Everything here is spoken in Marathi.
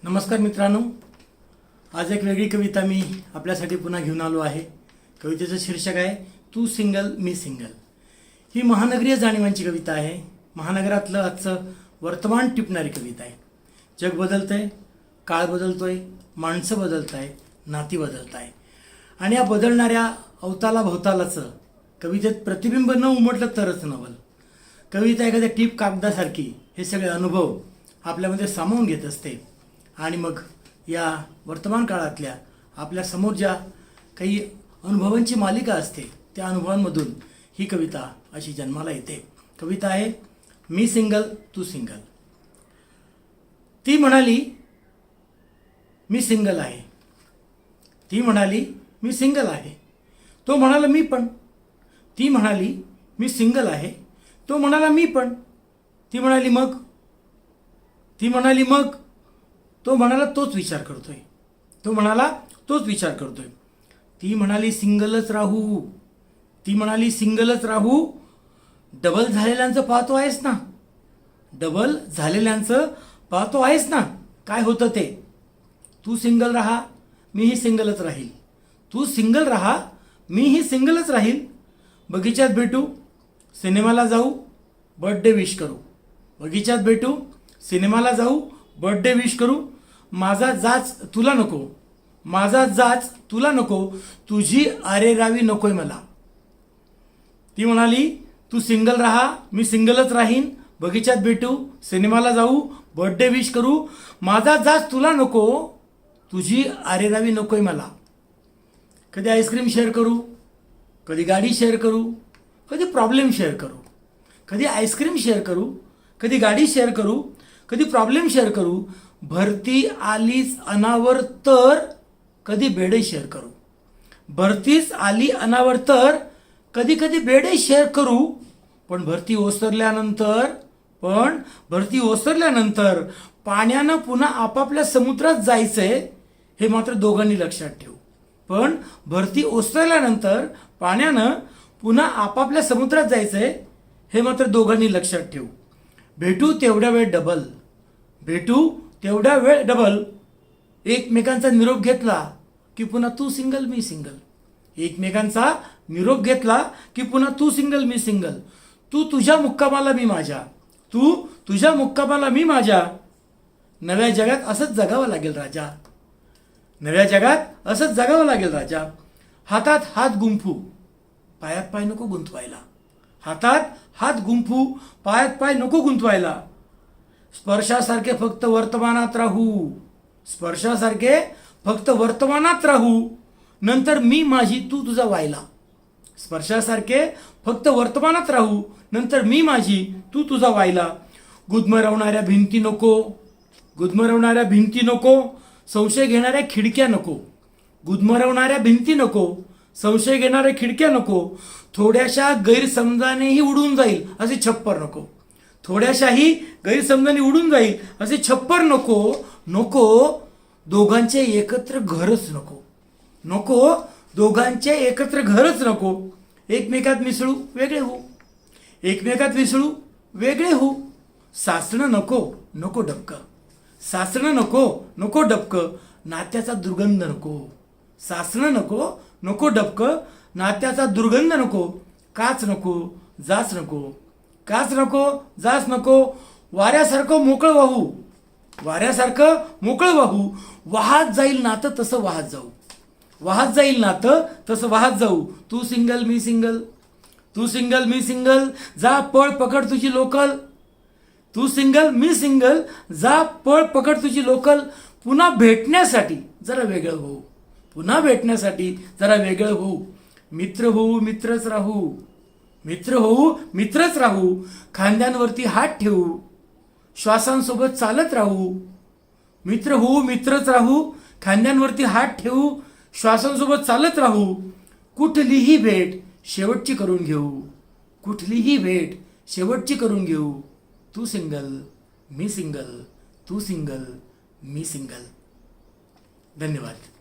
नमस्कार मित्रांनो, आज एक वेगळी कविता मी आपल्यासाठी पुन्हा घेऊन आलो आहे। कवितेचं शीर्षक आहे तू सिंगल मी सिंगल। ही महानगरीय जाणीवांची कविता आहे। महानगरातलं आजचं वर्तमान टिपणारी कविता आहे। जग बदलतंय, काळ बदलतोय, माणसं बदलताय, नाती बदलताय आणि या बदलणाऱ्या अवताला भवतालाचं कवितेत प्रतिबिंब न उमटलं तरच नवल। कविता एखाद्या टीप कागदासारखी हे सगळे अनुभव आपल्यामध्ये सामावून घेत असते आणि मग या वर्तमान काळातल्या आपल्या समोर ज्या काही अनुभवांची मालिका असते त्या अनुभवांमधून ही कविता अशी जन्माला येते। कविता आहे मी सिंगल तू सिंगल। ती म्हणाली मी सिंगल आहे, ती म्हणाली मी सिंगल आहे, तो म्हणाला मी पण। ती म्हणाली मी सिंगल आहे, तो म्हणाला मी पण। ती म्हणाली मग, ती म्हणाली मग, तो म्हणाला तोच विचार करतोय, तो म्हणाला तोच विचार करतोय। ती म्हणाली सिंगलच राहू, ती म्हणाली सिंगलच राहू, डबल झालेल्यांचं पाहतो आहेस ना, डबल झालेल्यांचं पाहतो आहेस ना, काय होतं ते। तू सिंगल राहा, मीही सिंगलच राहील, तू सिंगल राहा, मीही सिंगलच राहील। बगीच्यात भेटू, सिनेमाला जाऊ, बर्थडे विश करू, बगीच्यात भेटू, सिनेमाला जाऊ, बर्थडे विश करू। माझा जाच तुला नको, माझा जाच तुला नको, तुझी अरेरावी नकोय मला। ती म्हणाली तू सिंगल राहा, मी सिंगलच राहीन, बगीच्यात भेटू, सिनेमाला जाऊ, बर्थडे विश करू। माझा जाच तुला नको, तुझी अरेरावी नकोय मला। कधी आईस्क्रीम शेअर करू, कधी गाडी शेअर करू, कधी प्रॉब्लेम शेअर करू, कधी आईस्क्रीम शेअर करू, कधी गाडी शेअर करू, कधी प्रॉब्लेम शेअर करू। भरती आलीच अनावर तर कधी बेडे शेअर करू, भरतीच आली अनावर तर कधी कधी बेडे शेअर करू। पण भरती ओसरल्यानंतर पाण्यानं पुन्हा आपापल्या समुद्रात जायचंय हे मात्र दोघांनी लक्षात ठेवू। पण भरती ओसरल्यानंतर पाण्यानं पुन्हा आपापल्या समुद्रात जायचंय हे मात्र दोघांनी लक्षात ठेवू। भेटू तेवढ्या वेळ डबल, भेटू तेवढ्या वेळ डबल, एकमेकांचा निरोप घेतला की पुन्हा तू सिंगल मी सिंगल, एकमेकांचा निरोप घेतला की पुन्हा तू सिंगल मी सिंगल। तू तुझ्या मुक्कामाला मी माझ्या, तू तुझ्या मुक्कामाला मी माझ्या। नव्या जगात असंच जगावं लागेल राजा, नव्या जगात असंच जगावं लागेल राजा। हातात हात गुंफू, पायात पाय नको गुंतवायला, हातात हात गुंफू, पायात पाय नको गुंतवायला। स्पर्शासारखे फक्त वर्तमानात राहू, स्पर्शासारखे फक्त वर्तमानात राहू, नंतर मी माझी तू तुझा व्हायला। स्पर्शासारखे फक्त वर्तमानात राहू, नंतर मी माझी तू तुझा व्हायला। गुदमरवणाऱ्या भिंती नको, गुदमरवणाऱ्या भिंती नको, संशय घेणाऱ्या खिडक्या नको, गुदमरवणाऱ्या भिंती नको, संशय घेणाऱ्या खिडक्या नको। थोड्याशा गैरसमजानेही उडून जाईल असे छप्पर नको, थोड्याशाही गैरसमजाने उडून जाईल असे छप्पर नको। नको दोघांचे एकत्र घरच नको, नको दोघांचे एकत्र घरच नको। एकमेकात मिसळू वेगळे होऊ, एकमेकात मिसळू वेगळे होऊ। सासणं नको नको डबकं, सासणं नको नको डबकं, नात्याचा दुर्गंध नको। सासणं नको नको डबकं, नात्याचा दुर्गंध नको। काच नको जाच नको, काच नको जाच नको। वाऱ्यासारखं मोकळं वाहू, वाऱ्यासारखं मोकळं वाहू। वाहत जाईल नातं तसं वाहत जाऊ, वाहत जाईल नातं तसं वाहत जाऊ। तू सिंगल मी सिंगल, तू सिंगल मी सिंगल, जा पळ पकड तुझी लोकल। तू सिंगल मी सिंगल, जा पळ पकड तुझी लोकल। पुन्हा भेटण्यासाठी जरा वेगळं होऊ, पुन्हा भेटण्यासाठी जरा वेगळं होऊ। मित्र होऊ मित्रच राहू, मित्र होऊ मित्रच राहू। खांद्यांवरती हात ठेवू, श्वासांसोबत चालत राहू। मित्र होऊ मित्रच राहू, खांद्यांवरती हात ठेवू, श्वासांसोबत चालत राहू। कुठलीही भेट शेवटची करून घेऊ, कुठलीही भेट शेवटची करून घेऊ। तू सिंगल मी सिंगल, तू सिंगल मी सिंगल। धन्यवाद।